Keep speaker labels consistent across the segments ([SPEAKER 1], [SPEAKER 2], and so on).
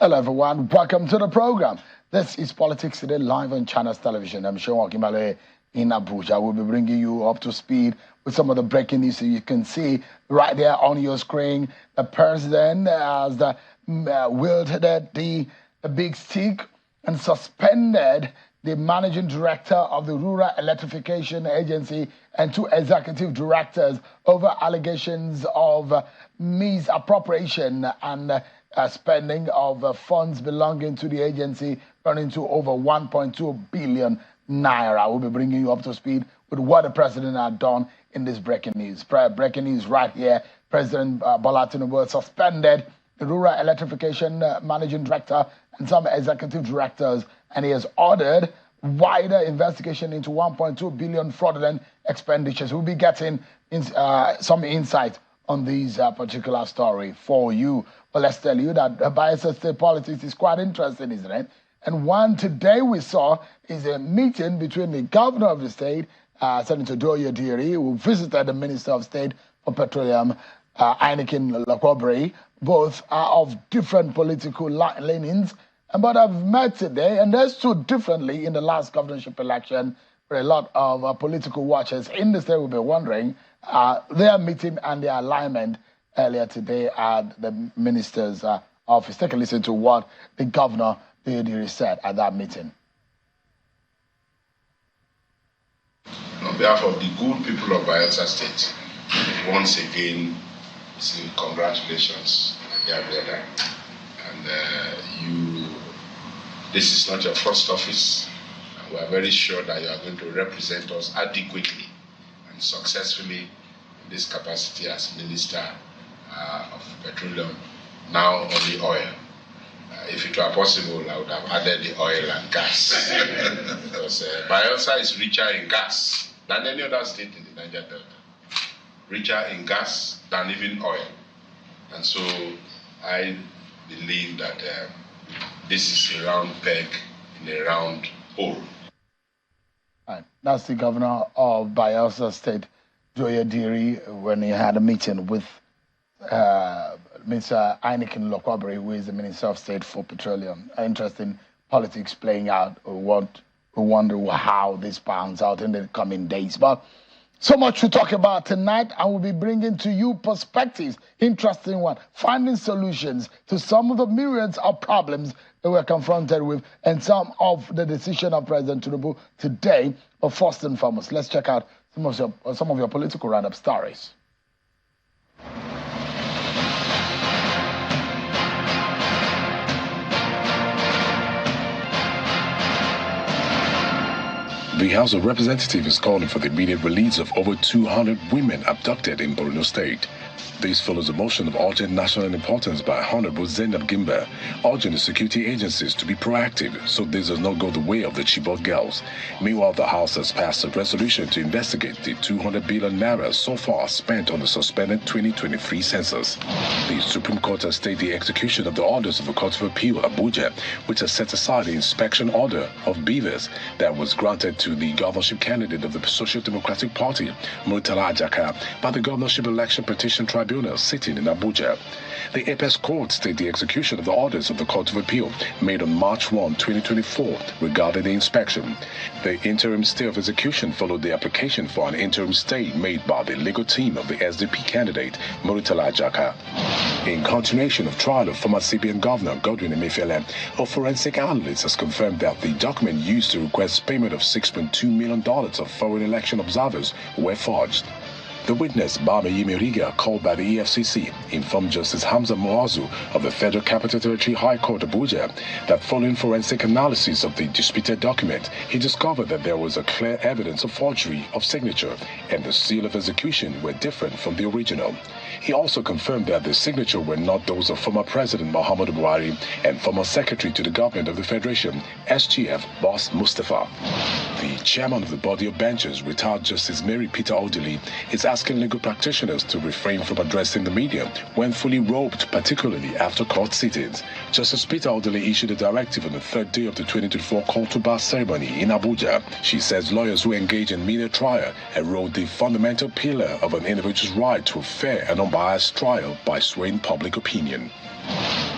[SPEAKER 1] Hello everyone, welcome to the program. This is Politics Today live on Channels Television. I'm Sean Wakimale in Abuja. We'll be bringing you up to speed with some of the breaking news. So you can see right there on your screen, the president has wielded the big stick and suspended the managing director of the Rural Electrification Agency and 2 executive directors over allegations of misappropriation and spending of funds belonging to the agency running to over 1.2 billion naira. We'll be bringing you up to speed with what the president had done in this breaking news. Breaking news right here. President Bola Tinubu suspended the Rural Electrification Managing Director and some executive directors, and he has ordered wider investigation into 1.2 billion fraudulent expenditures. We'll be getting some insight on these particular story for you. But let's tell you that Bayelsa state politics is quite interesting, isn't it? And one today we saw is a meeting between the governor of the state, Senator Doye Diri, who visited the Minister of State for Petroleum, Heineken Lokobre. Both are of different political leanings, but have met today, and they stood differently in the last governorship election, where a lot of political watchers in the state will be wondering their meeting and their alignment earlier today at the minister's office. Take a listen to what the governor said at that meeting.
[SPEAKER 2] On behalf of the good people of Bayelsa State, once again, say congratulations, dear brother. And this is not your first office, and we are very sure that you are going to represent us adequately and successfully in this capacity as Minister of Petroleum, now only oil. If it were possible, I would have added the oil and gas. Because Bayelsa is richer in gas than any other state in the Niger Delta. Richer in gas than even oil. And so I believe that this is a round peg in a round hole.
[SPEAKER 1] Right. That's the governor of Bayelsa State, Doye Diri, when he had a meeting with Mr. Heineken Lokobre, who is the Minister of State for Petroleum. Interesting politics playing out. We wonder how this pans out in the coming days. But so much to talk about tonight. I will be bringing to you perspectives, interesting one, finding solutions to some of the myriads of problems that we're confronted with and some of the decision of President Tinubu today. But first and foremost, let's check out some of your political roundup stories.
[SPEAKER 3] The House of Representatives is calling for the immediate release of over 200 women abducted in Borno State. This follows a motion of urgent national importance by Honorable Zainab Gimba, urging the security agencies to be proactive so this does not go the way of the Chibok girls. Meanwhile, the House has passed a resolution to investigate the 200 billion naira so far spent on the suspended 2023 census. The Supreme Court has stayed the execution of the orders of the Court of Appeal, Abuja, which has set aside the inspection order of beavers that was granted to the governorship candidate of the Social Democratic Party, Murtala Ajaka, by the Governorship Election Petition Tribunal sitting in Abuja. The Apex Court stayed the execution of the orders of the Court of Appeal made on March 1, 2024 regarding the inspection. The interim stay of execution followed the application for an interim stay made by the legal team of the SDP candidate, Murtala Ajaka. In continuation of trial of former CBN Governor Godwin Emefiele, a forensic analyst has confirmed that the document used to request payment of $6.2 million of foreign election observers were forged. The witness, Bame Yimiriga, called by the EFCC, informed Justice Hamza Muazu of the Federal Capital Territory High Court Abuja that following forensic analysis of the disputed document, he discovered that there was a clear evidence of forgery of signature and the seal of execution were different from the original. He also confirmed that the signature were not those of former President Muhammadu Buhari and former Secretary to the Government of the Federation, SGF Boss Mustafa. The chairman of the body of benches, retired Justice Mary Peter Odili, is asking legal practitioners to refrain from addressing the media when fully robed, particularly after court sittings. Justice Peter Odili issued a directive on the third day of the 2024 call to bar ceremony in Abuja. She says lawyers who engage in media trial erode the fundamental pillar of an individual's right to a fair and unbiased trial by swaying public opinion.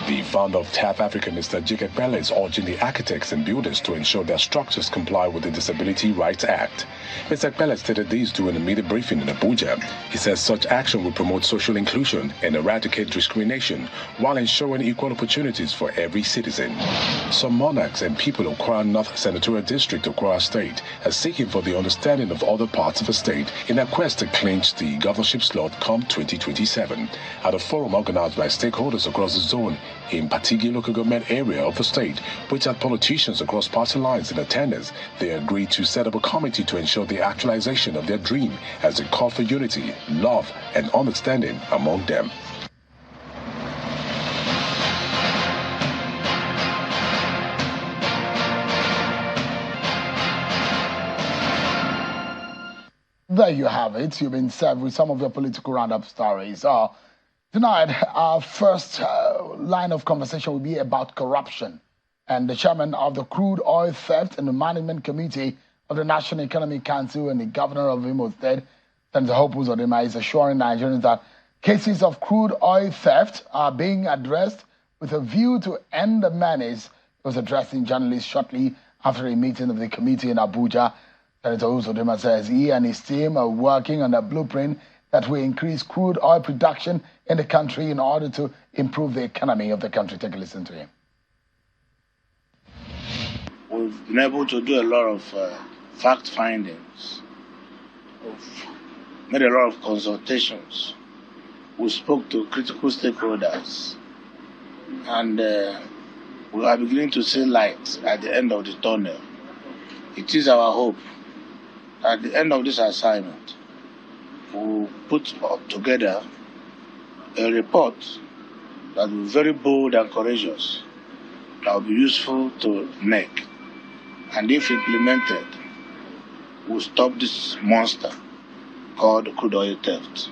[SPEAKER 3] The founder of TAF Africa, Mr. Jacob Pele, is urging the architects and builders to ensure their structures comply with the Disability Rights Act. Mr. Pele stated this during a media briefing in Abuja. He says such action will promote social inclusion and eradicate discrimination while ensuring equal opportunities for every citizen. Some monarchs and people of Kwara North Senatorial District of Kwara State are seeking for the understanding of other parts of the state in a quest to clinch the governorship slot come 2027. At a forum organized by stakeholders across the zone in Patigi local government area of the state, which had politicians across party lines in attendance, they agreed to set up a committee to ensure the actualization of their dream as they call for unity, love, and understanding among them.
[SPEAKER 1] There you have it. You've been served with some of your political roundup stories. Tonight, our first line of conversation will be about corruption. And the chairman of the Crude Oil Theft and the Management Committee of the National Economic Council and the governor of Imo State, Senator Hope Uzodimma, is assuring Nigerians that cases of crude oil theft are being addressed with a view to end the menace. He was addressing journalists shortly after a meeting of the committee in Abuja. Senator Uzodimma says he and his team are working on a blueprint that will increase crude oil production in the country in order to improve the economy of the country. Take a listen to him.
[SPEAKER 4] We've been able to do a lot of fact findings. We've made a lot of consultations. We spoke to critical stakeholders. And we are beginning to see light at the end of the tunnel. It is our hope at the end of this assignment, we'll put together a report that will be very bold and courageous, that will be useful to NEC. And if implemented, will stop this monster called crude oil theft.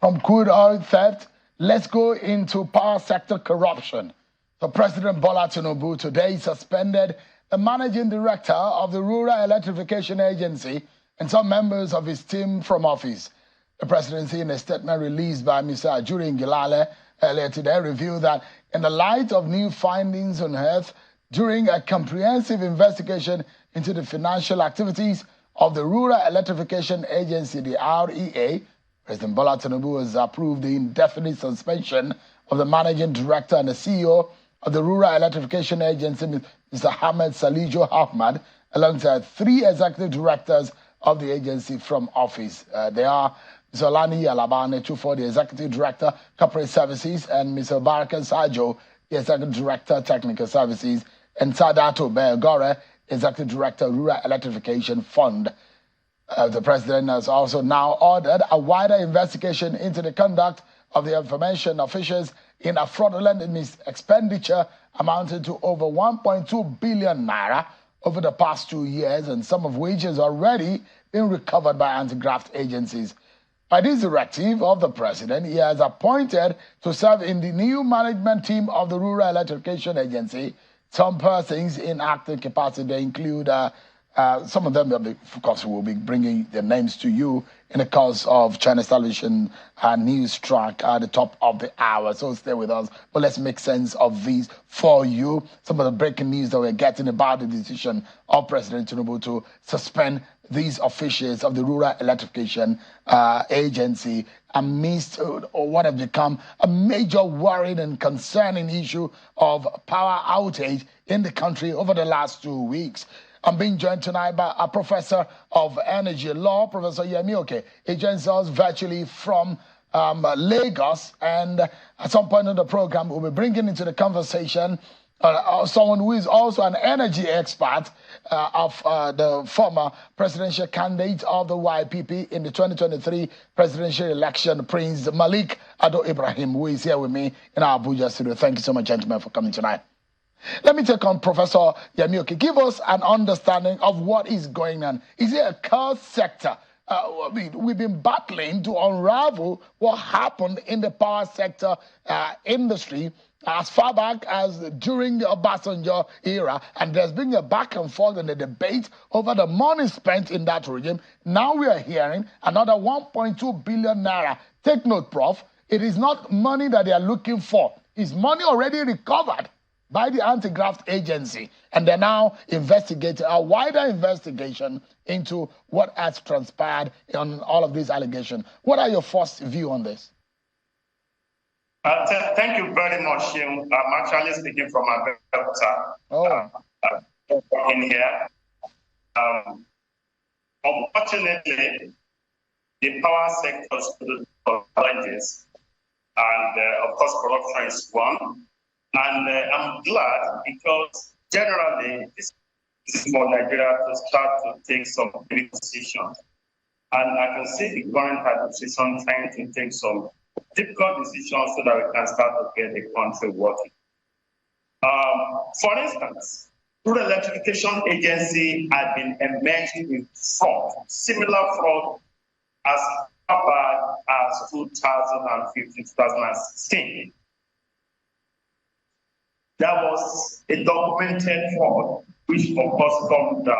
[SPEAKER 1] From crude oil theft, let's go into power sector corruption. So President Bola Tinubu today suspended the managing director of the Rural Electrification Agency and some members of his team from office. The presidency, in a statement released by Mr. Ajuri Ngilale earlier today, revealed that in the light of new findings unearthed during a comprehensive investigation into the financial activities of the Rural Electrification Agency, the REA, President Bola Tinubu has approved the indefinite suspension of the managing director and the CEO of the Rural Electrification Agency, Mr. Ahmed Salijo Ahmad, alongside 3 executive directors of the agency from office. They are Mr. Olani Alabane Chufo, the Executive Director, Corporate Services, and Mr. Baraka Sajo, the Executive Director, Technical Services, and Sadato Belgore, Executive Director, Rural Electrification Fund. The President has also now ordered a wider investigation into the conduct of the information officials in a fraudulent expenditure amounting to over 1.2 billion naira over the past 2 years, and some of which has already been recovered by anti-graft agencies. By this directive of the President, he has appointed to serve in the new management team of the Rural Electrification Agency some persons in active capacity. They include some of them, of course, will be bringing their names to you in the course of China's television news track at the top of the hour. So stay with us. But let's make sense of these for you. Some of the breaking news that we're getting about the decision of President Tinubu to suspend these officials of the Rural Electrification Agency amidst what has become a major worrying and concerning issue of power outage in the country over the last 2 weeks. I'm being joined tonight by a professor of energy law, Professor Yemi. He joins us virtually from Lagos, and at some point in the program, we'll be bringing into the conversation someone who is also an energy expert of the former presidential candidate of the YPP in the 2023 presidential election, Prince Malik Ado Ibrahim, who is here with me in our Abuja studio. Thank you so much, gentlemen, for coming tonight. Let me take on Professor Yemi. Give us an understanding of what is going on. Is it a car sector? We've been battling to unravel what happened in the power sector industry as far back as during the Obasanjo era, and there's been a back and forth in the debate over the money spent in that regime. Now we are hearing another 1.2 billion naira. Take note, Prof, it is not money that they are looking for. Is money already recovered by the anti-graft agency? And they're now investigating a wider investigation into what has transpired on all of these allegations. What are your first view on this?
[SPEAKER 5] Thank you very much, Shim. I'm actually speaking from Akeredolu. In here. Unfortunately, the power sector stood for challenges, and of course, corruption is one. And I'm glad because generally, this is for Nigeria to start to take some big decisions. And I can see the current administration trying to take some difficult decisions so that we can start to get the country working. For instance, Rural Electrification Agency had been emerged with fraud, similar fraud as far as 2015, 2016. There was a documented fraud, which of course formed the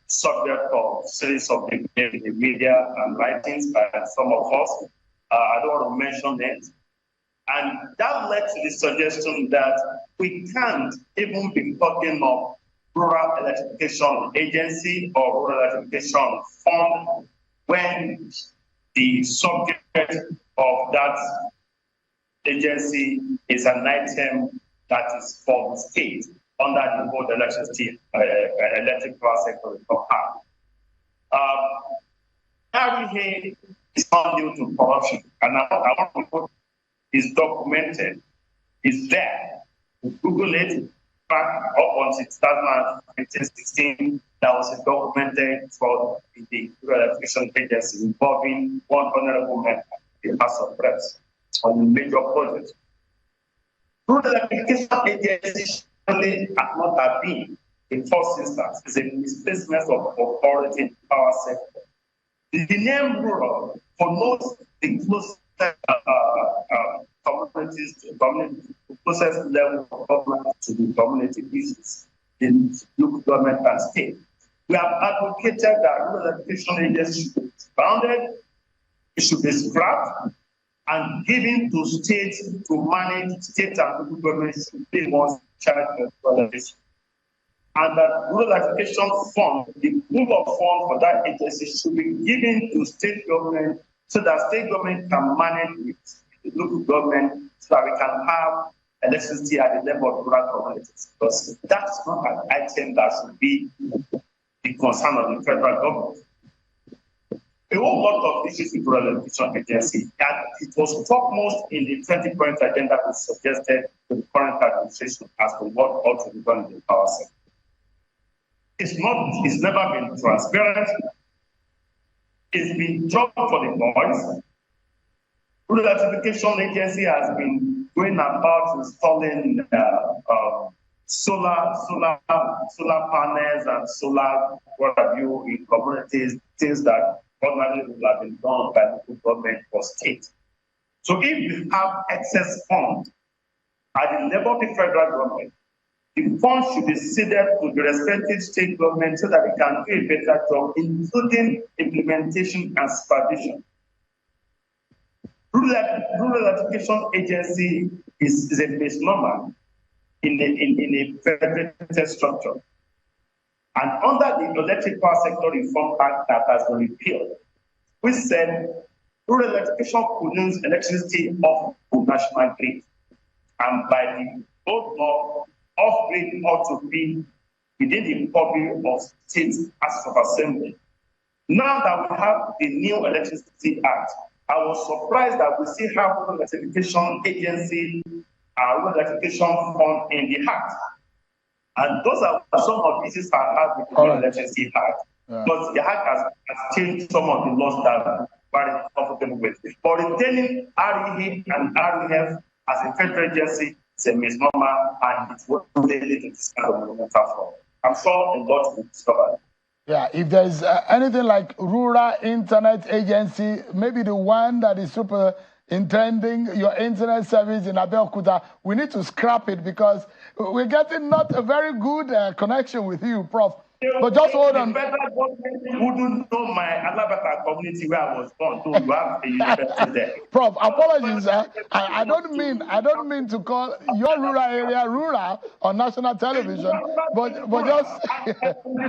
[SPEAKER 5] subject of series of the media and writings by some of us. I don't want to mention it. And that led to the suggestion that we can't even be talking of Rural Electrification Agency or Rural Electrification Fund when the subject of that agency is an item that is for the state under the whole electricity, electric power sector reform act. REA is not due to corruption, and I want to put is documented, is there. Google it. Back up until 2016, there was a documented fraud in the Rural Electrification Agency involving one honorable member in the House of Reps on a major project. Rural Electrification Agency surely not have been, in first instance, is a misplacement of authority in the power sector. The name rural promotes the closest communities to community, the closest level of government to the community business in local government and state. We have advocated that Rural Electrification Agency should be founded, it should be scrapped, and given to states to manage state and local governments should be more charged with electricity. And that Rural Electrification Fund, the pool of funds for that agency should be given to state government so that state government can manage with the local government so that we can have electricity at the level of rural communities. Because that's not an item that should be the concern of the federal government. A whole lot of issues with Rural Electrification Agency, and it was topmost in the 20-point agenda that was suggested to the current administration as to what ought to be done in the power sector. It's never been transparent. It's been dropped for the boys. Rural Electrification Agency has been going about installing solar panels and solar what have you in communities, things that ordinarily would have been done by local government or state. So if you have excess funds at the level of the federal government, the funds should be ceded to the respective state government so that we can do a better job, including implementation and supervision. Rural Electrification Agency is a misnomer in a federated structure. And under the Electric Power Sector Reform Act that has been repealed, we said rural electrification produces electricity off the national grid. And by the old law, off-grid ought to be within the purview of states as of assembly. Now that we have the new Electricity Act, I was surprised that we still have Rural Electrification Agency and Rural Electrification Fund in the Act. And those are some of the issues I have with the Electricity Act. Yeah. But the Act has changed some of the laws that we're very comfortable with. But retaining REA and REF as a federal agency is a misnomer, and it will lead to this kind of monumental fraud. I'm sure a lot will be discovered.
[SPEAKER 1] Yeah, if there's anything like Rural Internet Agency, maybe the one that is superintending your internet service in Abeokuta, we need to scrap it because we're getting not a very good connection with you, Prof. But just hold on.
[SPEAKER 5] The federal government wouldn't know my Alabata community where I was born, so you have a university there.
[SPEAKER 1] Prof, apologies. I don't mean to call your rural area rural on national television, but just
[SPEAKER 5] the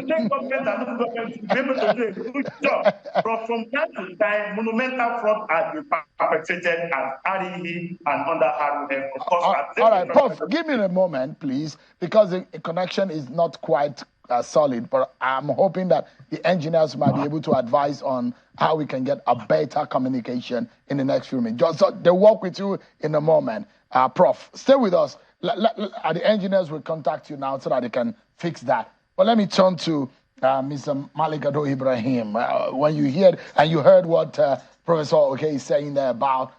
[SPEAKER 5] state government and local government should be able to do a good job. From time to time, monumental fraud has been perpetrated at REA and under REA. Of course,
[SPEAKER 1] all right, Prof, give me a moment, please, because the connection is not quite solid, but I'm hoping that the engineers might be able to advise on how we can get a better communication in the next few minutes. Just so they'll work with you in a moment. Prof, stay with us. The engineers will contact you now so that they can fix that. But let me turn to Mr. Malikado Ibrahim. When you heard, and you heard what Professor Oke is saying there about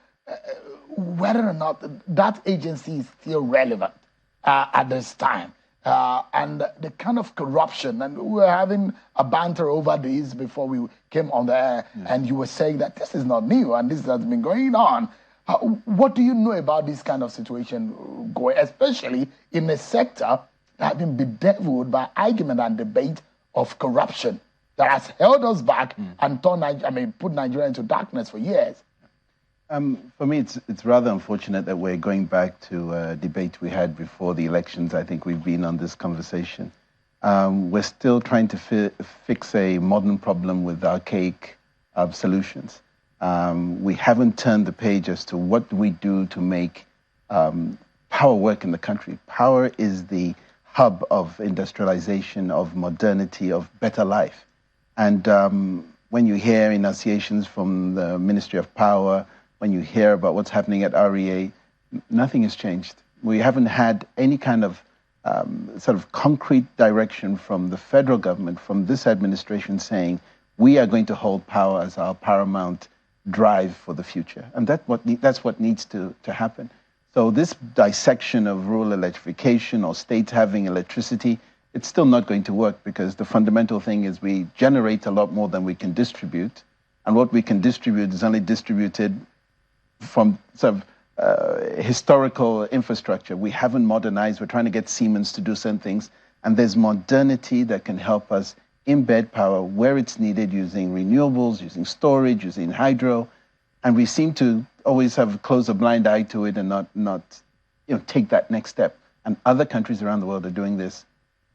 [SPEAKER 1] whether or not that agency is still relevant at this time. And the kind of corruption, and we were having a banter over this before we came on the air, and you were saying that this is not new and this has been going on. What do you know about this kind of situation going, especially in a sector that has been bedeviled by argument and debate of corruption that has held us back and put Nigeria into darkness for years?
[SPEAKER 6] For me, it's rather unfortunate that we're going back to a debate we had before the elections. I think we've been on this conversation. We're still trying to fix a modern problem with archaic solutions. We haven't turned the page as to what do we do to make power work in the country. Power is the hub of industrialization, of modernity, of better life. And when you hear enunciations from the Ministry of Power, when you hear about what's happening at REA, nothing has changed. We haven't had any kind of sort of concrete direction from the federal government, from this administration saying, we are going to hold power as our paramount drive for the future. And that's what needs to happen. So this dissection of rural electrification or states having electricity, it's still not going to work, because the fundamental thing is we generate a lot more than we can distribute. And what we can distribute is only distributed from sort of historical infrastructure. We haven't modernized. We're trying to get Siemens to do certain things. And there's modernity that can help us embed power where it's needed, using renewables, using storage, using hydro. And we seem to always have closed a blind eye to it and not take that next step. And other countries around the world are doing this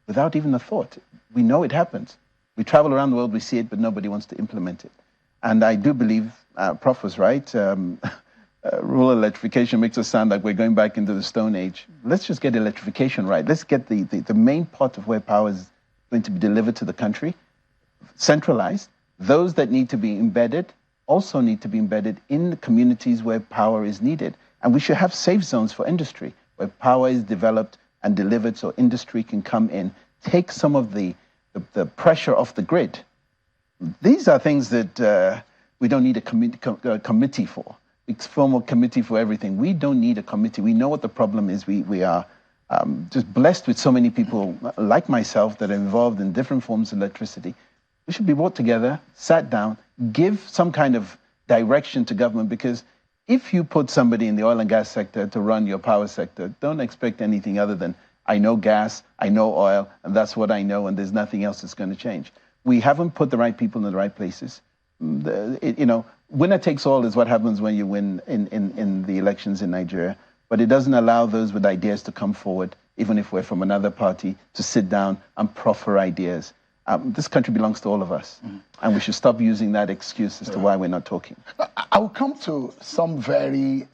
[SPEAKER 6] without even a thought. We know it happens. We travel around the world, we see it, but nobody wants to implement it. And I do believe, Prof was right, rural electrification makes us sound like we're going back into the Stone Age. Let's just get electrification right. Let's get the main part of where power is going to be delivered to the country centralized. Those that need to be embedded also need to be embedded in the communities where power is needed. And we should have safe zones for industry, where power is developed and delivered so industry can come in, take some of the pressure off the grid. These are things that we don't need a committee for. It's formal committee for everything. We don't need a committee. We know what the problem is. We are just blessed with so many people like myself that are involved in different forms of electricity. We should be brought together, sat down, give some kind of direction to government, because if you put somebody in the oil and gas sector to run your power sector, don't expect anything other than, I know gas, I know oil, and that's what I know, and there's nothing else that's going to change. We haven't put the right people in the right places. Winner takes all is what happens when you win in the elections in Nigeria, but it doesn't allow those with ideas to come forward, even if we're from another party, to sit down and proffer ideas. This country belongs to all of us, and we should stop using that excuse as to why we're not talking.
[SPEAKER 1] I will come to some very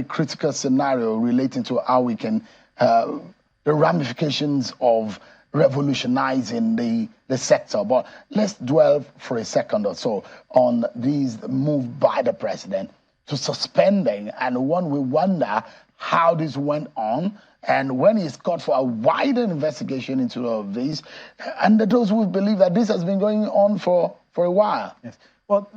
[SPEAKER 1] critical scenario relating to how we can, the ramifications of revolutionizing the sector. But let's dwell for a second or so on these move by the president to suspending, and one will wonder how this went on, and when he's called for a wider investigation into all of this, and those who believe that this has been going on for a while.
[SPEAKER 6] Yes. Well,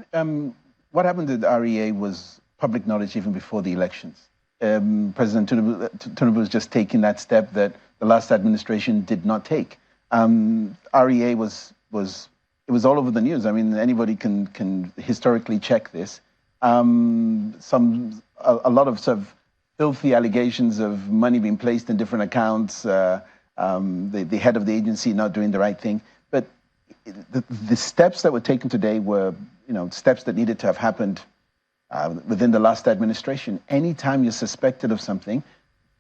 [SPEAKER 6] what happened at REA was public knowledge even before the elections. President Tinubu was just taking that step that the last administration did not take. REA was all over the news. I mean, anybody can historically check this. A lot of sort of filthy allegations of money being placed in different accounts, the head of the agency not doing the right thing. But the steps that were taken today were, steps that needed to have happened within the last administration. Anytime you're suspected of something,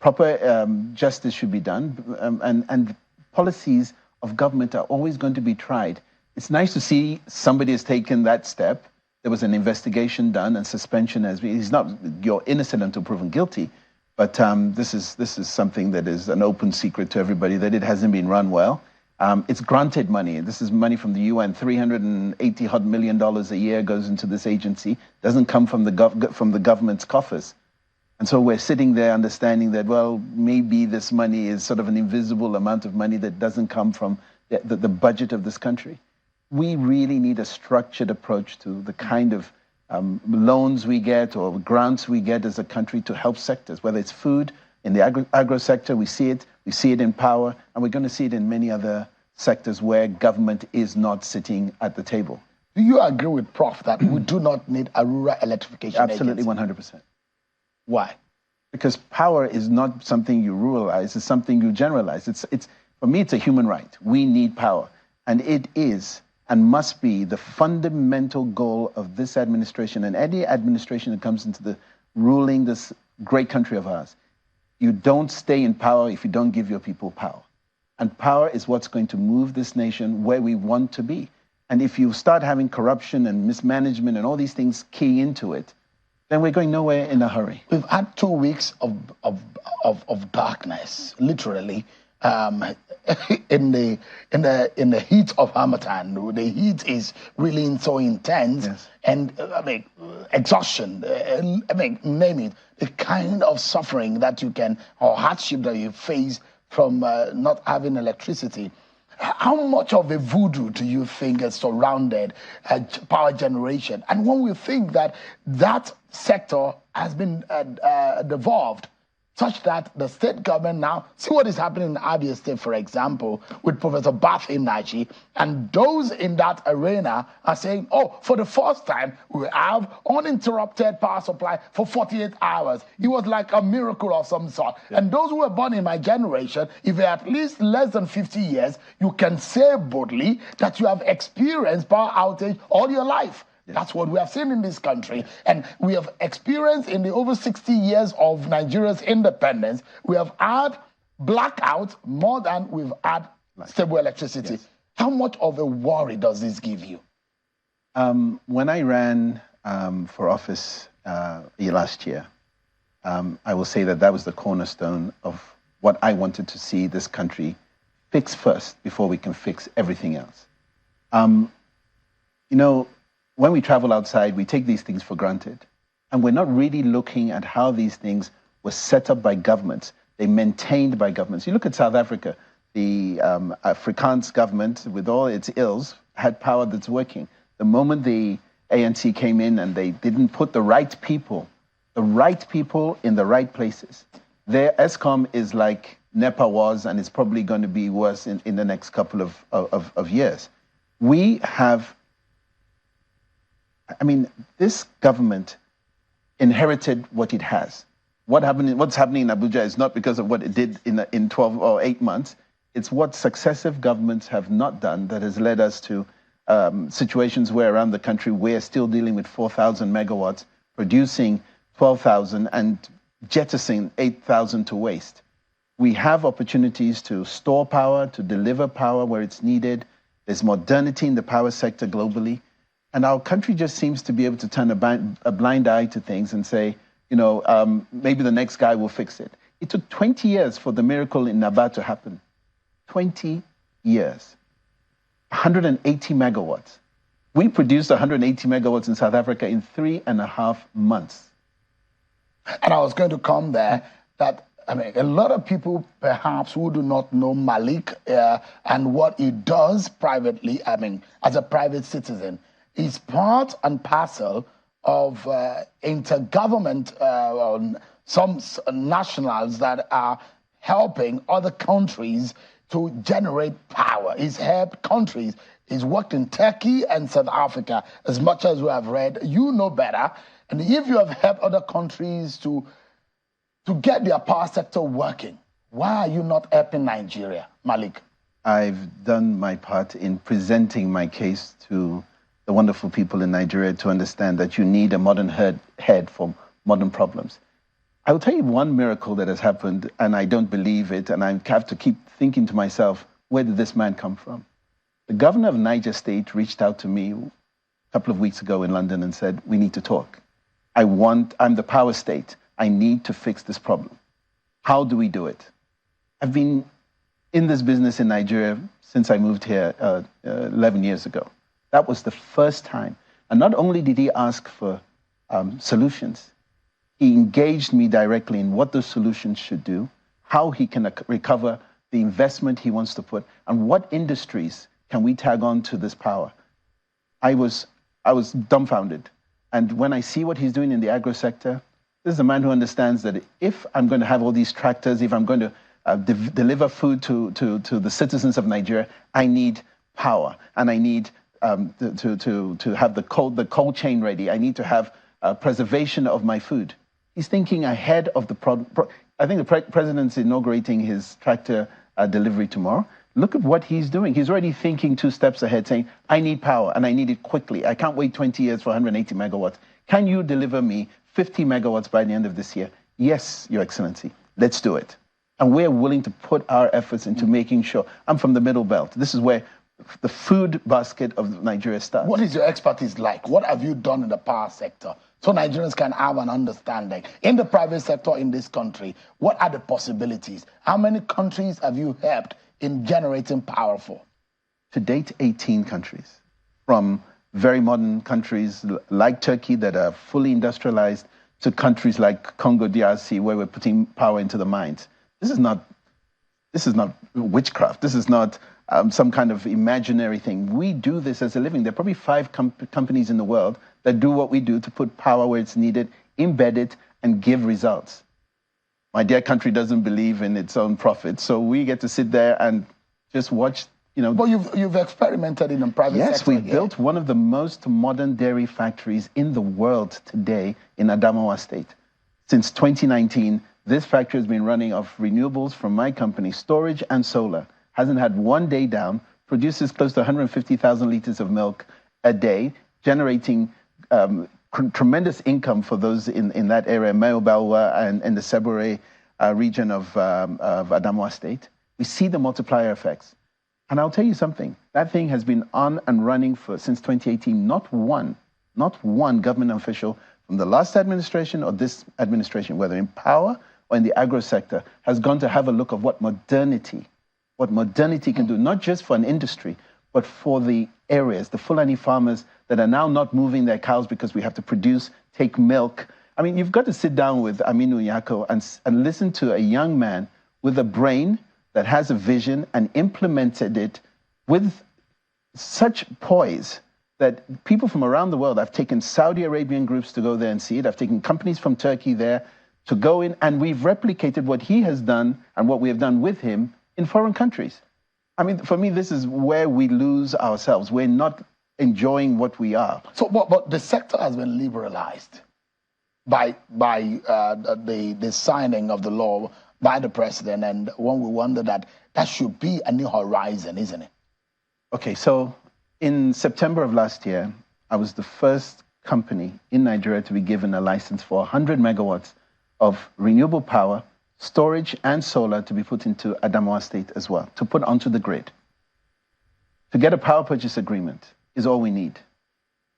[SPEAKER 6] proper justice should be done, and policies of government are always going to be tried. It's nice to see somebody has taken that step. There was an investigation done and suspension you're innocent until proven guilty. But this is something that is an open secret to everybody, that it hasn't been run well. It's granted money. This is money from the UN. $380 million a year goes into this agency. Doesn't come from the government's coffers. And so we're sitting there understanding that, well, maybe this money is sort of an invisible amount of money that doesn't come from the budget of this country. We really need a structured approach to the kind of loans we get or grants we get as a country to help sectors, whether it's food, in the agro sector, we see it in power, and we're going to see it in many other sectors where government is not sitting at the table.
[SPEAKER 1] Do you agree with Prof that we do not need a rural electrification
[SPEAKER 6] Absolutely,
[SPEAKER 1] agency?
[SPEAKER 6] 100%.
[SPEAKER 1] Why?
[SPEAKER 6] Because power is not something you ruralize, it's something you generalize. For me, it's a human right. We need power, and it is and must be the fundamental goal of this administration and any administration that comes into the ruling this great country of ours. You don't stay in power if you don't give your people power. And power is what's going to move this nation where we want to be. And if you start having corruption and mismanagement and all these things key into it, then we're going nowhere in a hurry.
[SPEAKER 1] We've had 2 weeks of darkness, literally. In the heat of Harmattan, the heat is really so intense, yes. And exhaustion. Name it. The kind of suffering that you can, or hardship that you face from not having electricity. How much of a voodoo do you think has surrounded power generation? And when we think that sector has been devolved, such that the state government now, see what is happening in Abia State, for example, with Professor Bath Imnachi, and those in that arena are saying, oh, for the first time, we have uninterrupted power supply for 48 hours. It was like a miracle of some sort. Yeah. And those who were born in my generation, if you're at least less than 50 years, you can say boldly that you have experienced power outage all your life. That's what we have seen in this country. And we have experienced in the over 60 years of Nigeria's independence, we have had blackouts more than we've had stable electricity. Yes. How much of a worry does this give you?
[SPEAKER 6] When I ran for office last year, I will say that was the cornerstone of what I wanted to see this country fix first before we can fix everything else. When we travel outside, we take these things for granted. And we're not really looking at how these things were set up by governments. They're maintained by governments. You look at South Africa, the Afrikaans government, with all its ills, had power that's working. The moment the ANC came in and they didn't put the right people in the right places, their ESCOM is like NEPA was, and it's probably going to be worse in the next couple of years. We have... this government inherited what it has. What's happening in Abuja is not because of what it did in 12 or 8 months. It's what successive governments have not done that has led us to situations where around the country we're still dealing with 4,000 megawatts, producing 12,000 and jettisoning 8,000 to waste. We have opportunities to store power, to deliver power where it's needed. There's modernity in the power sector globally. And our country just seems to be able to turn a blind eye to things and say, maybe the next guy will fix it. It took 20 years for the miracle in Naba to happen. 20 years. 180 megawatts. We produced 180 megawatts in South Africa in 3.5 months.
[SPEAKER 1] And I was going to come there that, a lot of people perhaps who do not know Malik and what he does privately, as a private citizen, is part and parcel of intergovernment, some nationals that are helping other countries to generate power. He's helped countries. He's worked in Turkey and South Africa, as much as we have read. You know better. And if you have helped other countries to get their power sector working, Why are you not helping Nigeria, Malik?
[SPEAKER 6] I've done my part in presenting my case to the wonderful people in Nigeria to understand that you need a modern head for modern problems. I will tell you one miracle that has happened, and I don't believe it, and I have to keep thinking to myself, where did this man come from? The governor of Niger State reached out to me a couple of weeks ago in London and said, we need to talk. I'm the power state. I need to fix this problem. How do we do it? I've been in this business in Nigeria since I moved here 11 years ago. That was the first time. And not only did he ask for solutions, he engaged me directly in what those solutions should do, how he can recover the investment he wants to put, and what industries can we tag on to this power. I was dumbfounded. And when I see what he's doing in the agro sector, this is a man who understands that if I'm going to have all these tractors, if I'm going to deliver food to the citizens of Nigeria, I need power, and I need to have the cold chain ready. I need to have preservation of my food. He's thinking ahead of the problem. I think the president's inaugurating his tractor delivery tomorrow. Look at what he's doing. He's already thinking 2 steps ahead, saying, I need power, and I need it quickly. I can't wait 20 years for 180 megawatts. Can you deliver me 50 megawatts by the end of this year? Yes, Your Excellency. Let's do it. And we're willing to put our efforts into making sure. I'm from the Middle Belt. This is where the food basket of Nigeria starts.
[SPEAKER 1] What is your expertise like? What have you done in the power sector so Nigerians can have an understanding? In the private sector in this country, what are the possibilities? How many countries have you helped in generating power for?
[SPEAKER 6] To date, 18 countries, from very modern countries like Turkey that are fully industrialized to countries like Congo DRC, where we're putting power into the mines. This is not witchcraft. This is not some kind of imaginary thing. We do this as a living. There are probably 5 companies in the world that do what we do to put power where it's needed, embed it, and give results. My dear country doesn't believe in its own profit, so we get to sit there and just watch,
[SPEAKER 1] But you've experimented in the private sector.
[SPEAKER 6] Yes, we built one of the most modern dairy factories in the world today in Adamawa State. Since 2019, this factory has been running off renewables from my company, storage and solar. Hasn't had one day down, produces close to 150,000 liters of milk a day, generating tremendous income for those in that area, Mayobalwa and the Sebore region of Adamawa State. We see the multiplier effects. And I'll tell you something, that thing has been on and running since 2018. Not one government official from the last administration or this administration, whether in power or in the agro sector, has gone to have a look of what modernity can do, not just for an industry, but for the areas, the Fulani farmers that are now not moving their cows because we have to take milk. I mean, you've got to sit down with Aminu Yako and listen to a young man with a brain that has a vision and implemented it with such poise that people from around the world, I've taken Saudi Arabian groups to go there and see it. I've taken companies from Turkey there to go in, and we've replicated what he has done and what we have done with him in foreign countries. I mean, for me, this is where we lose ourselves. We're not enjoying what we are.
[SPEAKER 1] So, but the sector has been liberalized by the signing of the law by the president, and one would wonder that should be a new horizon, isn't it?
[SPEAKER 6] Okay, so in September of last year, I was the first company in Nigeria to be given a license for 100 megawatts of renewable power, storage and solar to be put into Adamawa State as well, to put onto the grid. To get a power purchase agreement is all we need.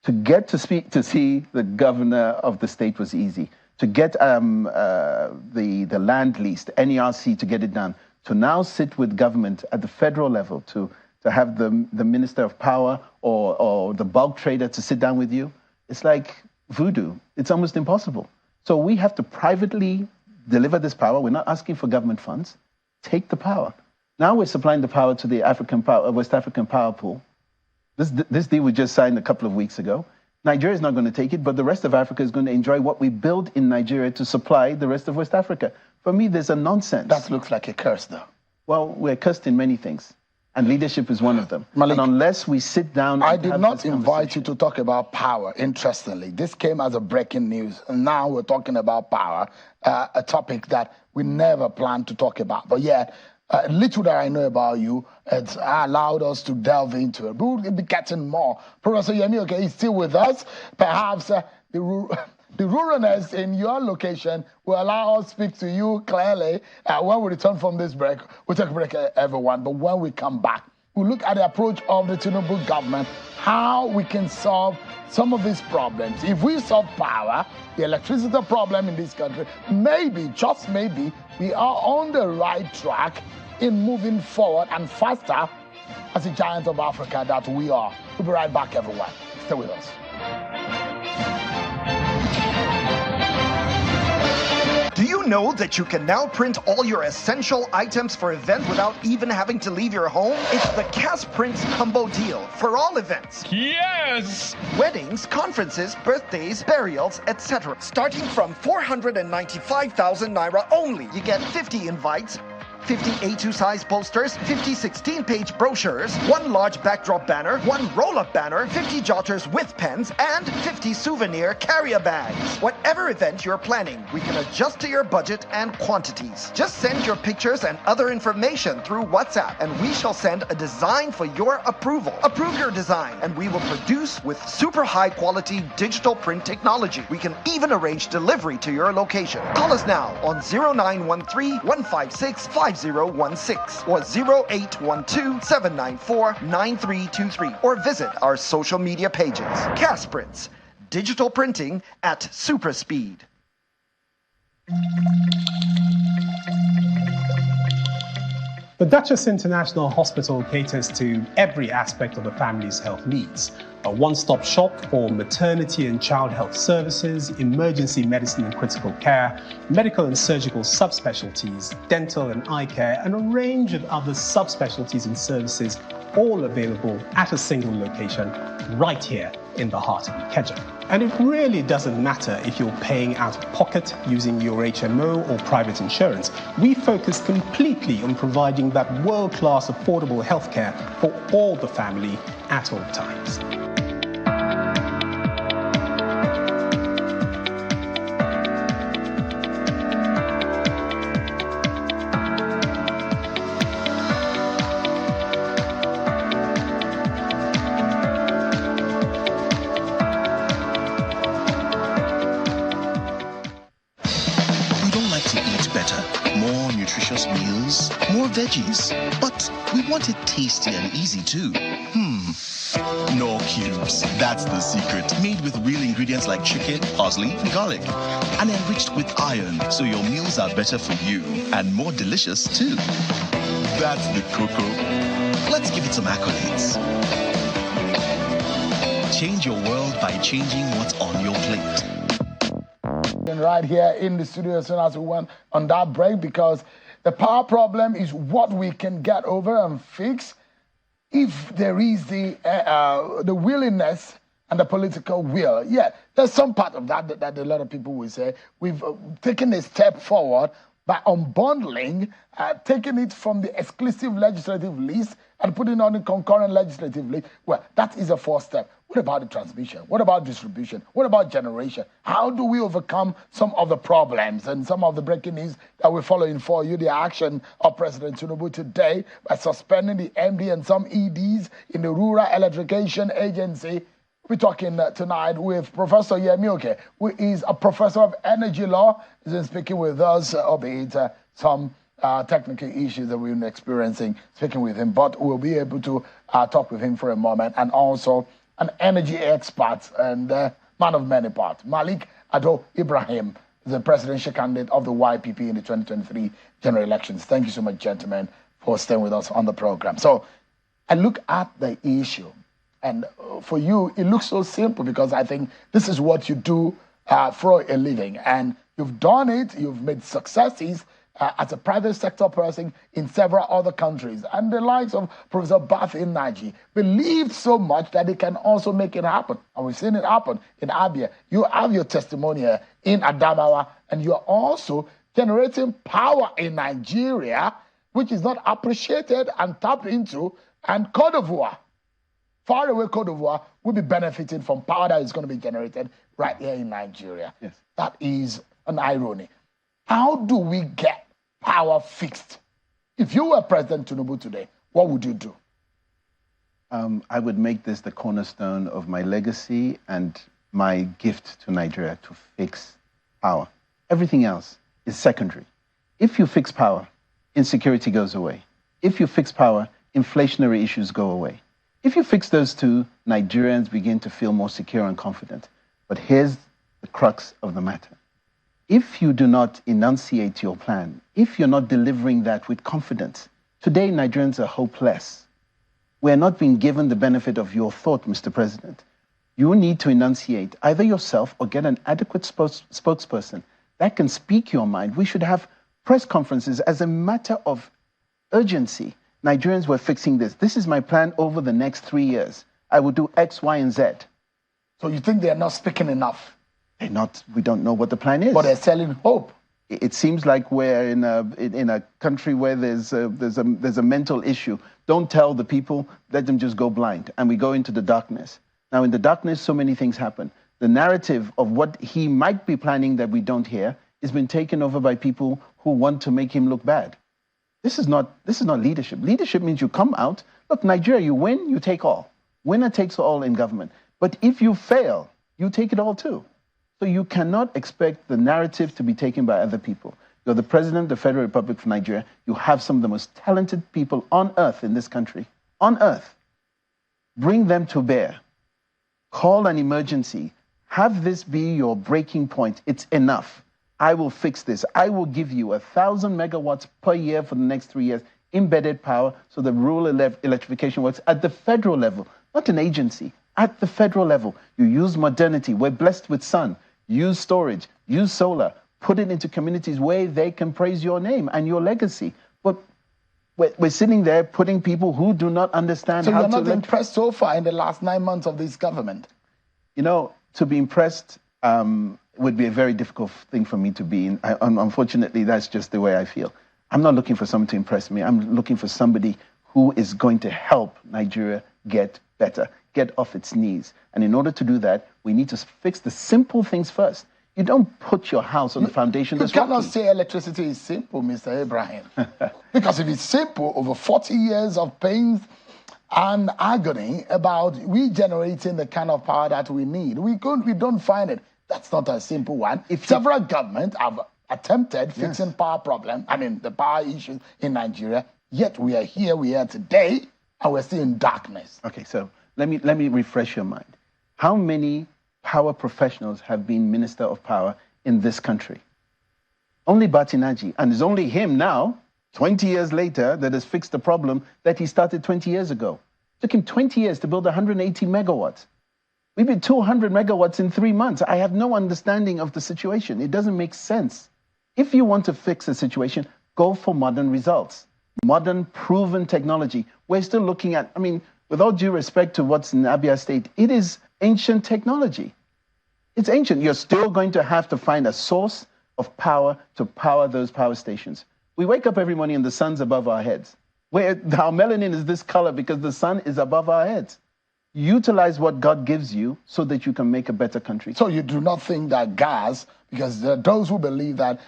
[SPEAKER 6] To get to see the governor of the state was easy. To get the land leased, NERC, to get it done. To now sit with government at the federal level, to have the Minister of Power or the bulk trader to sit down with you, it's like voodoo. It's almost impossible. So we have to privately deliver this power. We're not asking for government funds. Take the power. Now we're supplying the power to the West African power pool. This deal we just signed a couple of weeks ago. Nigeria is not going to take it, but the rest of Africa is going to enjoy what we build in Nigeria to supply the rest of West Africa. For me, there's a nonsense.
[SPEAKER 1] That looks like a curse, though.
[SPEAKER 6] Well, we're cursed in many things. And leadership is one of them.
[SPEAKER 1] Malik,
[SPEAKER 6] and unless we sit down...
[SPEAKER 1] I did not invite you to talk about power, interestingly. This came as a breaking news. And now we're talking about power, a topic that we never planned to talk about. But yet, little that I know about you, it's allowed us to delve into it. We will be getting more. Professor Yemi, is still with us. Perhaps the ruralness in your location will allow us to speak to you clearly. When we return from this break, we'll take a break, everyone. But when we come back, we'll look at the approach of the Tinubu government, how we can solve some of these problems. If we solve power, the electricity problem in this country, maybe, just maybe, we are on the right track in moving forward and faster as a giant of Africa that we are. We'll be right back, everyone. Stay with us.
[SPEAKER 7] Do you know that you can now print all your essential items for events without even having to leave your home? It's the Cast Prints Combo Deal for all events.
[SPEAKER 8] Yes!
[SPEAKER 7] Weddings, conferences, birthdays, burials, etc. Starting from 495,000 Naira only. You get 50 invites, 50 A2 size posters, 50 16-page brochures, 1 large backdrop banner, 1 roll-up banner, 50 jotters with pens, and 50 souvenir carrier bags. Whatever event you're planning, we can adjust to your budget and quantities. Just send your pictures and other information through WhatsApp, and we shall send a design for your approval. Approve your design, and we will produce with super high-quality digital print technology. We can even arrange delivery to your location. Call us now on 0913-156-5016 or 0812-794-9323 or visit our social media pages. Cast Prints, digital printing at super speed.
[SPEAKER 9] The Duchess International Hospital caters to every aspect of the family's health needs. A one-stop shop for maternity and child health services, emergency medicine and critical care, medical and surgical subspecialties, dental and eye care, and a range of other subspecialties and services, all available at a single location right here in the heart of Ikeja. And it really doesn't matter if you're paying out of pocket using your HMO or private insurance. We focus completely on providing that world-class affordable healthcare for all the family at all times.
[SPEAKER 10] Meals, more veggies, but we want it tasty and easy too. Knorr Cubes, that's the secret. Made with real ingredients like chicken, parsley, and garlic, and enriched with iron, so your meals are better for you and more delicious too. That's the cocoa. Let's give it some accolades. Change your world by changing what's on your plate.
[SPEAKER 1] Right here in the studio as soon as we went on that break, because the power problem is what we can get over and fix if there is the willingness and the political will. Yeah, there's some part of that a lot of people will say. We've taken a step forward by unbundling, taking it from the exclusive legislative list and putting it on the concurrent legislative list. Well, that is a first step. What about the transmission? What about distribution? What about generation? How do we overcome some of the problems and some of the breaking news that we're following for you? The action of President Tinubu today by suspending the MD and some EDs in the Rural Electrification Agency. We're talking tonight with Professor Yemi, who is a professor of energy law. He's been speaking with us, albeit some technical issues that we've been experiencing, speaking with him. But we'll be able to talk with him for a moment, and also an energy expert and man of many parts. Malik Ado Ibrahim is the presidential candidate of the YPP in the 2023 general elections. Thank you so much, gentlemen, for staying with us on the program. So I look at the issue, and for you, it looks so simple because I think this is what you do for a living, and you've done it, you've made successes as a private sector person in several other countries. And the likes of Professor Bathi Naji believed so much that they can also make it happen. And we've seen it happen in Abia. You have your testimonial in Adamawa, and you're also generating power in Nigeria, which is not appreciated and tapped into And Côte d'Ivoire, far away Côte d'Ivoire, will be benefiting from power that is going to be generated right here in Nigeria.
[SPEAKER 6] Yes.
[SPEAKER 1] That is an irony. How do we get power fixed? If you were President Tinubu today, what would you do?
[SPEAKER 6] I would make this the cornerstone of my legacy and my gift to Nigeria, to fix power. Everything else is secondary. If you fix power, insecurity goes away. If you fix power, inflationary issues go away. If you fix those two, Nigerians begin to feel more secure and confident. But here's the crux of the matter. If you do not enunciate your plan, if you're not delivering that with confidence, today Nigerians are hopeless. We're not being given the benefit of your thought, Mr. President. You need to enunciate either yourself or get an adequate spokesperson that can speak your mind. We should have press conferences as a matter of urgency. Nigerians were fixing this. This is my plan over the next 3 years. I will do X, Y, and Z.
[SPEAKER 1] So you think they're not speaking enough?
[SPEAKER 6] They're not. We don't know what the plan is.
[SPEAKER 1] But they're selling hope.
[SPEAKER 6] It seems like we're in a country where there's a mental issue. Don't tell the people, let them just go blind. And we go into the darkness. Now, in the darkness, so many things happen. The narrative of what he might be planning that we don't hear has been taken over by people who want to make him look bad. This is not leadership. Leadership means you come out. Look, Nigeria, you win, you take all. Winner takes all in government. But if you fail, you take it all too. So you cannot expect the narrative to be taken by other people. You're the President of the Federal Republic of Nigeria. You have some of the most talented people on earth in this country. On earth. Bring them to bear. Call an emergency. Have this be your breaking point. It's enough. I will fix this. I will give you 1,000 megawatts per year for the next 3 years, embedded power, so the rural electrification works at the federal level, not an agency, at the federal level. You use modernity. We're blessed with sun. Use storage, use solar, put it into communities where they can praise your name and your legacy. But we're sitting there putting people who do not understand how to...
[SPEAKER 1] So you're not impressed so far in the last 9 months of this government?
[SPEAKER 6] You know, to be impressed would be a very difficult thing for me to be. Unfortunately, that's just the way I feel. I'm not looking for someone to impress me. I'm looking for somebody who is going to help Nigeria get better, get off its knees. And in order to do that, we need to fix the simple things first. You don't put your house on the foundation that's rocky.
[SPEAKER 1] You cannot say electricity is simple, Mr. Abraham. Because if it's simple, over 40 years of pain and agony about regenerating the kind of power that we need, we don't find it. That's not a simple one. Several governments have attempted fixing power problem, the power issues in Nigeria, yet we are here today, and we're still in darkness.
[SPEAKER 6] Okay, so let me refresh your mind. How many power professionals have been Minister of Power in this country? Only Batinaji, and it's only him now, 20 years later, that has fixed the problem that he started 20 years ago. It took him 20 years to build 180 megawatts. We built 200 megawatts in 3 months. I have no understanding of the situation. It doesn't make sense. If you want to fix a situation, go for modern results, modern proven technology. We're still looking at, with all due respect to what's in Abia State, it is ancient technology. It's ancient. You're still going to have to find a source of power to power those power stations. We wake up every morning and the sun's above our heads. Our melanin is this color because the sun is above our heads. Utilize what God gives you so that you can make a better country.
[SPEAKER 1] So you do not think that gas, because there are those who believe that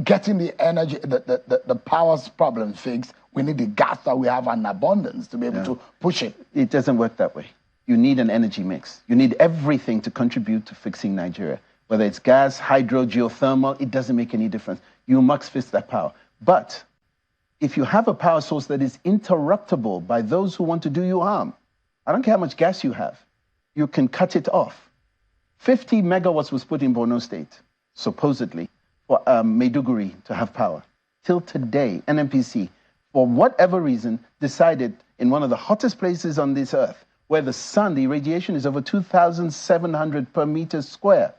[SPEAKER 1] getting the energy, the power problem fixed, we need the gas that we have in abundance to be able to push it.
[SPEAKER 6] It doesn't work that way. You need an energy mix. You need everything to contribute to fixing Nigeria. Whether it's gas, hydro, geothermal, it doesn't make any difference. You must fix that power. But if you have a power source that is interruptible by those who want to do you harm, I don't care how much gas you have, you can cut it off. 50 megawatts was put in Borno State, supposedly, for Maiduguri to have power. Till today, NNPC, for whatever reason, decided in one of the hottest places on this earth, where the sun, the irradiation is over 2,700 per meter square,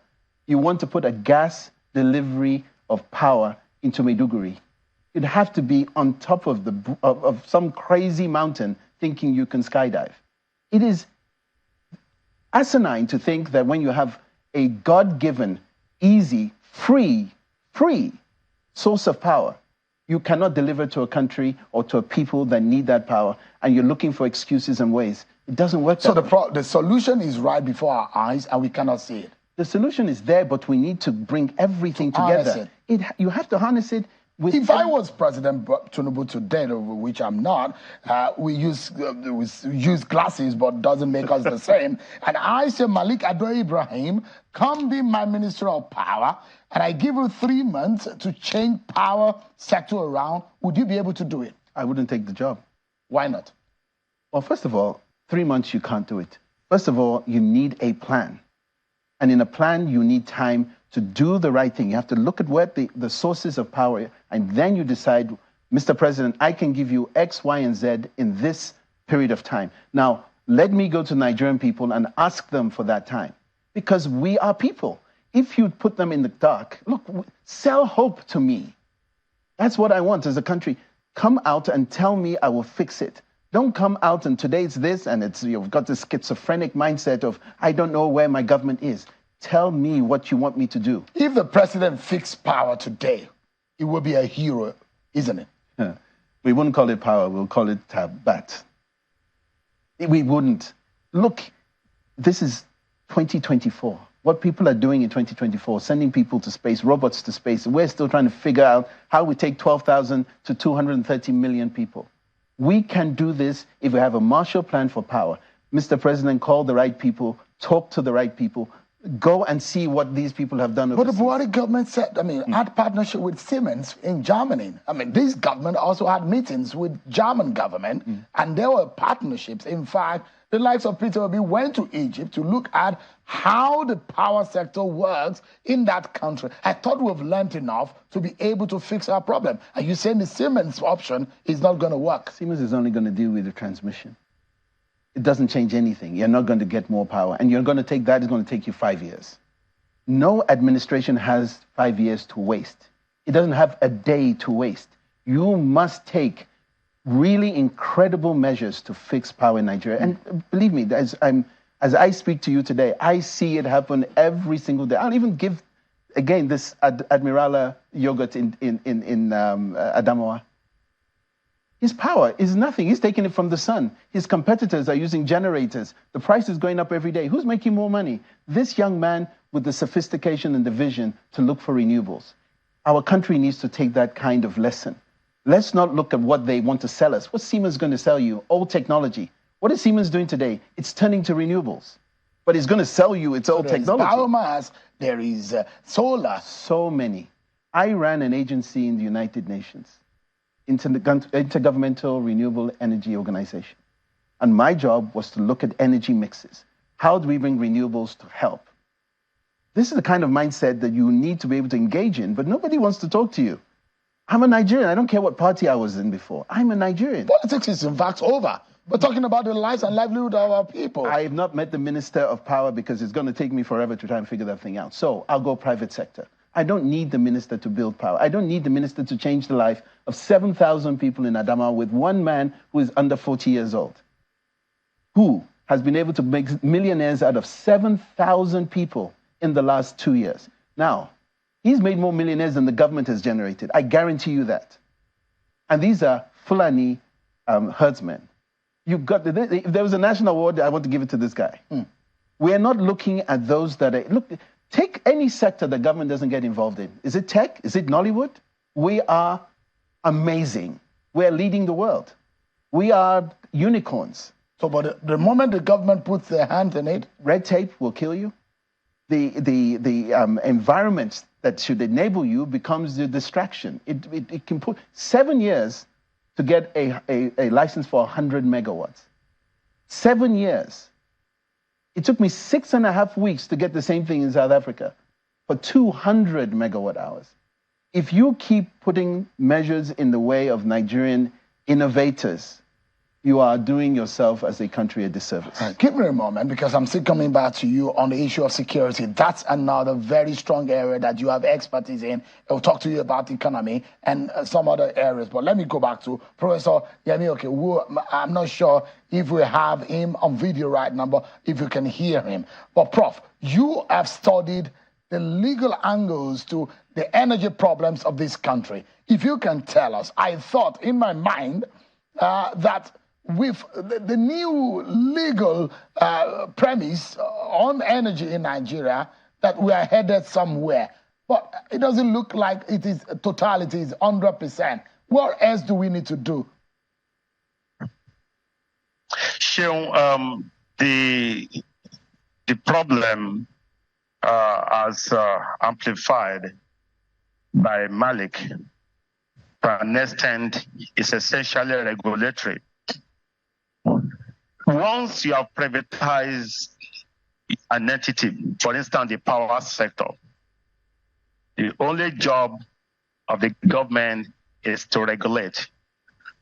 [SPEAKER 6] you want to put a gas delivery of power into Maiduguri. You'd have to be on top of some crazy mountain thinking you can skydive. It is asinine to think that when you have a God-given, easy, free source of power, You cannot deliver to a country or to a people that need that power, and you're looking for excuses and ways. It doesn't work
[SPEAKER 1] So
[SPEAKER 6] that way.
[SPEAKER 1] the solution is right before our eyes, and we cannot see it.
[SPEAKER 6] The solution is there, but we need to bring everything
[SPEAKER 1] To harness
[SPEAKER 6] together. You have to harness it with...
[SPEAKER 1] If I was President Tinubu today, which I'm not, we use glasses, but doesn't make us the same. And I say, Malik Ado Ibrahim, come be my Minister of Power, and I give you 3 months to change power sector around. Would you be able to do it?
[SPEAKER 6] I wouldn't take the job.
[SPEAKER 1] Why not?
[SPEAKER 6] Well, first of all, 3 months you can't do it. First of all, you need a plan. And in a plan, you need time to do the right thing. You have to look at where the sources of power, and then you decide, Mr. President, I can give you X, Y, and Z in this period of time. Now, let me go to Nigerian people and ask them for that time, because we are people. If you put them in the dark, look, sell hope to me. That's what I want as a country. Come out and tell me I will fix it. Don't come out and today it's this, and you've got this schizophrenic mindset of, I don't know where my government is. Tell me what you want me to do.
[SPEAKER 1] If the president fixed power today, it would be a hero, isn't it?
[SPEAKER 6] We wouldn't call it power, we'll call it bat. We wouldn't. Look, this is 2024. What people are doing in 2024, sending people to space, robots to space, we're still trying to figure out how we take 12,000 to 230 million people. We can do this if we have a Marshall Plan for power. Mr. President, call the right people, talk to the right people, go and see what these people have done overseas.
[SPEAKER 1] But the Buhari government said, had partnership with Siemens in Germany. This government also had meetings with German government, and there were partnerships. In fact, the likes of Peter Obi went to Egypt to look at how the power sector works in that country. I thought we've learned enough to be able to fix our problem. And you're saying the Siemens option is not going to work.
[SPEAKER 6] Siemens is only going to deal with the transmission. It doesn't change anything. You're not going to get more power. And you're going to take that, it's going to take you 5 years. No administration has 5 years to waste. It doesn't have a day to waste. You must take really incredible measures to fix power in Nigeria. And believe me, as I speak to you today, I see it happen every single day. I'll even give, again, this Admirala yogurt in Adamawa. His power is nothing. He's taking it from the sun. His competitors are using generators. The price is going up every day. Who's making more money? This young man with the sophistication and the vision to look for renewables. Our country needs to take that kind of lesson. Let's not look at what they want to sell us. What's Siemens going to sell you? Old technology. What is Siemens doing today? It's turning to renewables. But it's going to sell you its old technology.
[SPEAKER 1] There is biomass, there is solar.
[SPEAKER 6] So many. I ran an agency in the United Nations, Intergovernmental Renewable Energy Organization. And my job was to look at energy mixes. How do we bring renewables to help? This is the kind of mindset that you need to be able to engage in, but nobody wants to talk to you. I'm a Nigerian. I don't care what party I was in before. I'm a Nigerian.
[SPEAKER 1] Politics is in fact over. We're talking about the lives and livelihood of our people.
[SPEAKER 6] I have not met the Minister of Power because it's going to take me forever to try and figure that thing out. So I'll go private sector. I don't need the minister to build power. I don't need the minister to change the life of 7,000 people in Adamawa with one man who is under 40 years old, who has been able to make millionaires out of 7,000 people in the last 2 years. Now, he's made more millionaires than the government has generated. I guarantee you that. And these are Fulani herdsmen. You've got, if there was a national award, I want to give it to this guy. We are not looking at those that are, look, take any sector the government doesn't get involved in. Is it tech? Is it Nollywood? We are amazing. We're leading the world. We are unicorns.
[SPEAKER 1] So, but the moment the government puts their hands in it,
[SPEAKER 6] red tape will kill you. The environment that should enable you becomes the distraction. It can put 7 years to get a license for 100 megawatts. 7 years. It took me 6.5 weeks to get the same thing in South Africa for 200 megawatt hours. If you keep putting measures in the way of Nigerian innovators, you are doing yourself as a country a disservice.
[SPEAKER 1] Give me a moment, because I'm still coming back to you on the issue of security. That's another very strong area that you have expertise in. I'll talk to you about the economy and some other areas. But let me go back to Professor Yemi Okewu. I'm not sure if we have him on video right now, but if you can hear him. But Prof, you have studied the legal angles to the energy problems of this country. If you can tell us, I thought in my mind that with the new legal premise on energy in Nigeria, that we are headed somewhere. But it doesn't look like it is totality, is 100%. What else do we need to do?
[SPEAKER 8] Seun, the problem as amplified by Malik to an extent is essentially regulatory. Once you have privatized an entity, for instance, the power sector, the only job of the government is to regulate.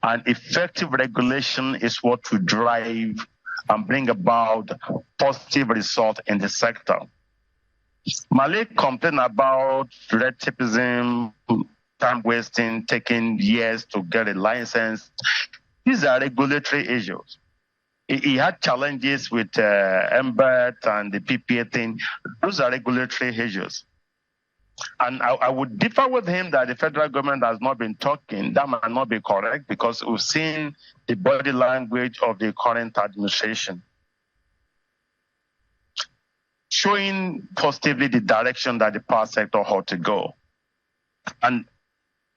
[SPEAKER 8] And effective regulation is what will drive and bring about positive result in the sector. Malik complained about red tapeism, time wasting, taking years to get a license. These are regulatory issues. He had challenges with MBET and the PPA thing. Those are regulatory issues. And I would differ with him that the federal government has not been talking. That might not be correct because we've seen the body language of the current administration showing positively the direction that the power sector ought to go. And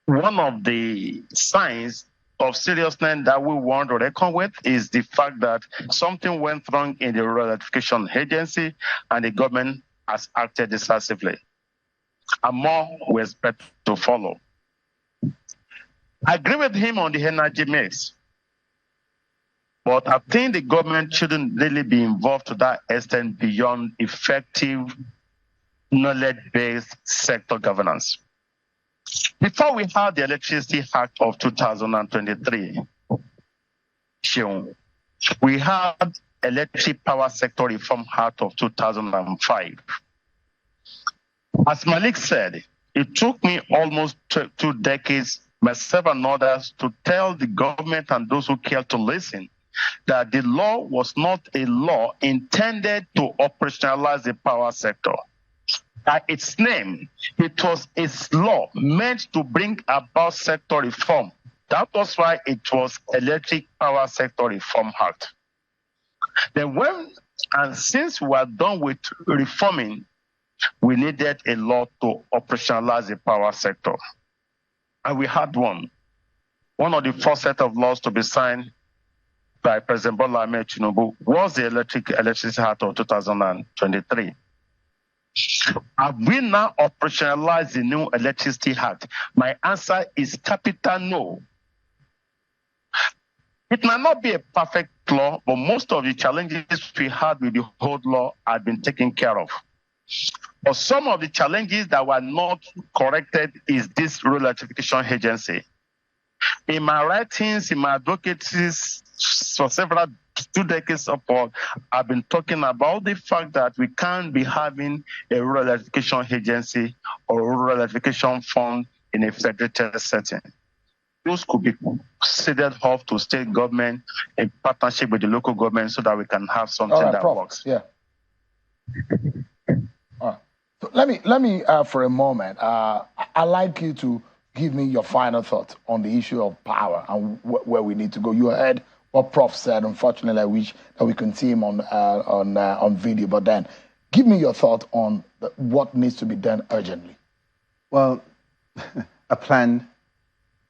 [SPEAKER 8] one of the signs of seriousness that we want to reckon with is the fact that something went wrong in the Rural Electrification Agency and the government has acted decisively. And more we expect to follow. I agree with him on the energy mix. But I think the government shouldn't really be involved to that extent beyond effective, knowledge-based sector governance. Before we had the Electricity Act of 2023, we had Electric Power Sector Reform Act of 2005. As Malik said, it took me almost 2 decades, myself and others, to tell the government and those who care to listen that the law was not a law intended to operationalize the power sector. By its name, it was a law meant to bring about sector reform. That was why it was Electric Power Sector Reform Act. Then since we are done with reforming, we needed a law to operationalize the power sector. And we had one. One of the first set of laws to be signed by President Bola Ahmed Tinubu was the Electricity Act of 2023. Have we now operationalized the new Electricity Act? My answer is capital no. It might not be a perfect law, but most of the challenges we had with the old law have been taken care of. But some of the challenges that were not corrected is this Rural Electrification Agency. In my writings, in my advocacies for several 2 decades upward, I've been talking about the fact that we can't be having a Rural Electrification Agency or Rural Electrification Fund in a federated setting. Those could be seeded off to state government in partnership with the local government so that we can have something that works.
[SPEAKER 1] Yeah. All right. So let me for a moment, I'd like you to give me your final thoughts on the issue of power and where we need to go. You heard what Prof said. Unfortunately, I wish that we can see him on video. But then, give me your thoughts on what needs to be done urgently.
[SPEAKER 6] Well, a plan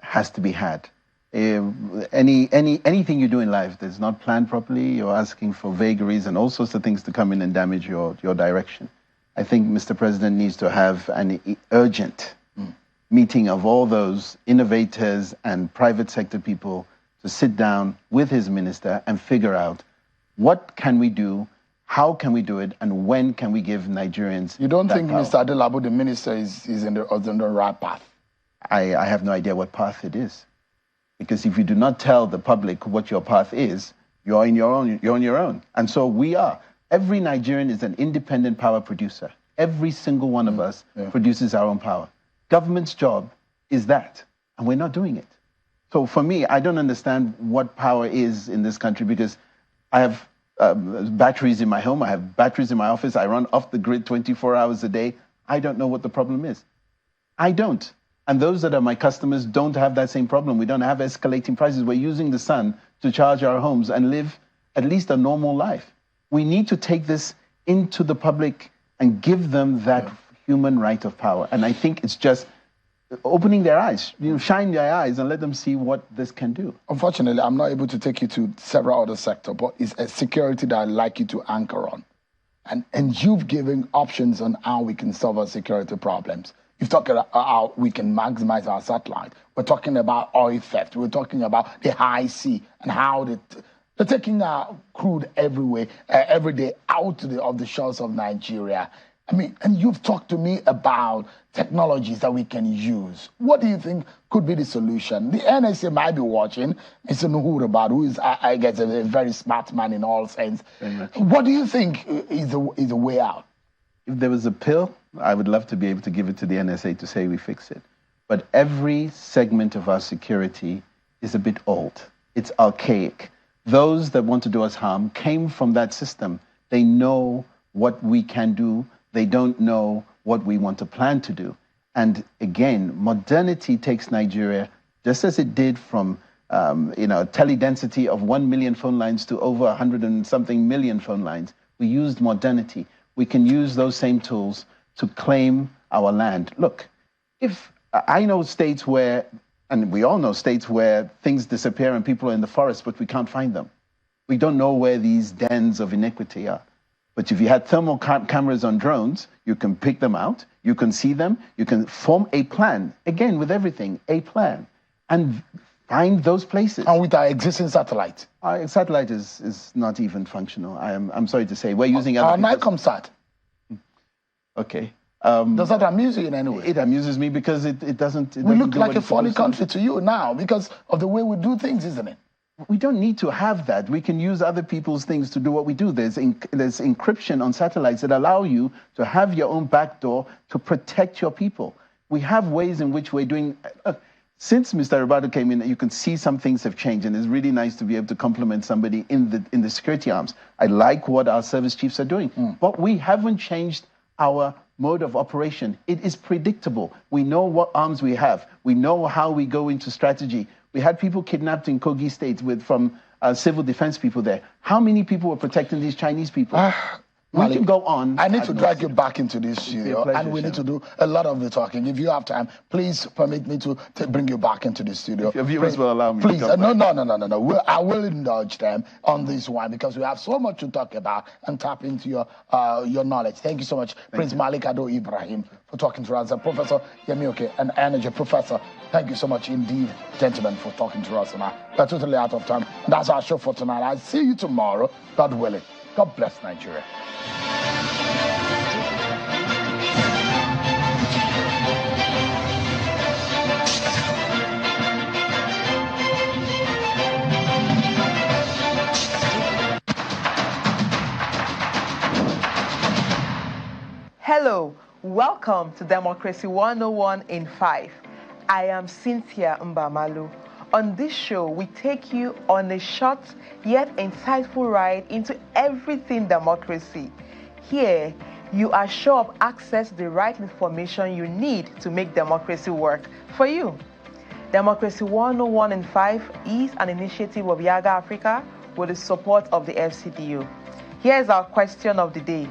[SPEAKER 6] has to be had. Anything you do in life that's not planned properly, you're asking for vagaries and all sorts of things to come in and damage your direction. I think Mr. President needs to have an urgent meeting of all those innovators and private sector people to sit down with his minister and figure out what can we do, how can we do it, and when can we give Nigerians.
[SPEAKER 1] You don't
[SPEAKER 6] that
[SPEAKER 1] think
[SPEAKER 6] power.
[SPEAKER 1] Mr. Akeredolu, the minister, is in the right path?
[SPEAKER 6] I have no idea what path it is. Because if you do not tell the public what your path is, you're on your own. And so we are. Every Nigerian is an independent power producer. Every single one of us produces our own power. Government's job is that, and we're not doing it. So for me, I don't understand what power is in this country because I have batteries in my home, I have batteries in my office, I run off the grid 24 hours a day. I don't know what the problem is. I don't. And those that are my customers don't have that same problem. We don't have escalating prices. We're using the sun to charge our homes and live at least a normal life. We need to take this into the public and give them that human right of power. And I think it's just opening their eyes, shine their eyes and let them see what this can do.
[SPEAKER 1] Unfortunately, I'm not able to take you to several other sectors, but it's a security that I'd like you to anchor on. And you've given options on how we can solve our security problems. You've talked about how we can maximize our satellite. We're talking about oil theft. We're talking about the high sea and how they're taking our crude every day out of the shores of Nigeria. I mean, and you've talked to me about technologies that we can use. What do you think could be the solution? The NSA might be watching. Mr. Nuhurabad, who is, I guess, a very smart man in all sense. What do you think is the way out?
[SPEAKER 6] If there was a pill, I would love to be able to give it to the NSA to say we fix it. But every segment of our security is a bit old. It's archaic. Those that want to do us harm came from that system. They know what we can do. They don't know what we want to plan to do. And again, modernity takes Nigeria, just as it did from tele-density of 1 million phone lines to over 100 and something million phone lines. We used modernity. We can use those same tools to claim our land. Look, if I know states where, and we all know states where things disappear and people are in the forest, but we can't find them. We don't know where these dens of iniquity are. But if you had thermal cameras on drones, you can pick them out, you can see them, you can form a plan, again with everything, a plan, and find those places.
[SPEAKER 1] And with our existing satellite?
[SPEAKER 6] Our satellite is not even functional. I'm sorry to say. We're using
[SPEAKER 1] our NICOMSAT.
[SPEAKER 6] Okay.
[SPEAKER 1] Does that amuse you in any way?
[SPEAKER 6] It amuses me because it doesn't.
[SPEAKER 1] We look like a funny country to you now because of the way we do things, isn't it?
[SPEAKER 6] We don't need to have that. We can use other people's things to do what we do. There's encryption on satellites that allow you to have your own backdoor to protect your people. We have ways in which we're doing. Since Mr. Ribadu came in, you can see some things have changed, and it's really nice to be able to compliment somebody in the security arms. I like what our service chiefs are doing, but we haven't changed our mode of operation. It is predictable. We know what arms we have. We know how we go into strategy. We had people kidnapped in Kogi State from civil defense people there. How many people were protecting these Chinese people? We can go on.
[SPEAKER 1] I need to drag you back into this studio, and we need to do a lot of the talking. If you have time, please permit me to bring you back into the studio.
[SPEAKER 6] If your viewers will allow me.
[SPEAKER 1] Please, no. I will indulge them on this one because we have so much to talk about and tap into your knowledge. Thank you so much, Prince Malik Ado Ibrahim, for talking to us, and Professor Yemioke, an energy professor. Thank you so much indeed, gentlemen, for talking to us. We're totally out of time. And that's our show for tonight. I'll see you tomorrow, God willing. God bless Nigeria.
[SPEAKER 11] Hello, welcome to Democracy 101 in 5. I am Cynthia Mbamalu. On this show, we take you on a short yet insightful ride into everything democracy. Here, you are sure of access to the right information you need to make democracy work for you. Democracy 101 in 5 is an initiative of Yaga Africa with the support of the FCDU. Here's our question of the day.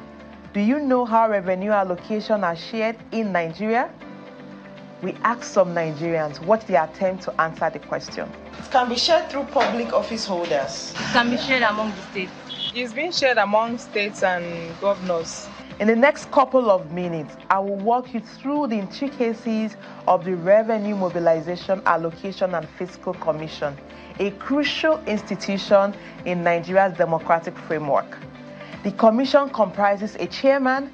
[SPEAKER 11] Do you know how revenue allocation are shared in Nigeria? We asked some Nigerians what they attempt to answer the question.
[SPEAKER 12] It can be shared through public office holders.
[SPEAKER 13] It can be shared among the states.
[SPEAKER 12] It's being shared among states and governors.
[SPEAKER 11] In the next couple of minutes, I will walk you through the intricacies of the Revenue Mobilization, Allocation and Fiscal Commission, a crucial institution in Nigeria's democratic framework. The commission comprises a chairman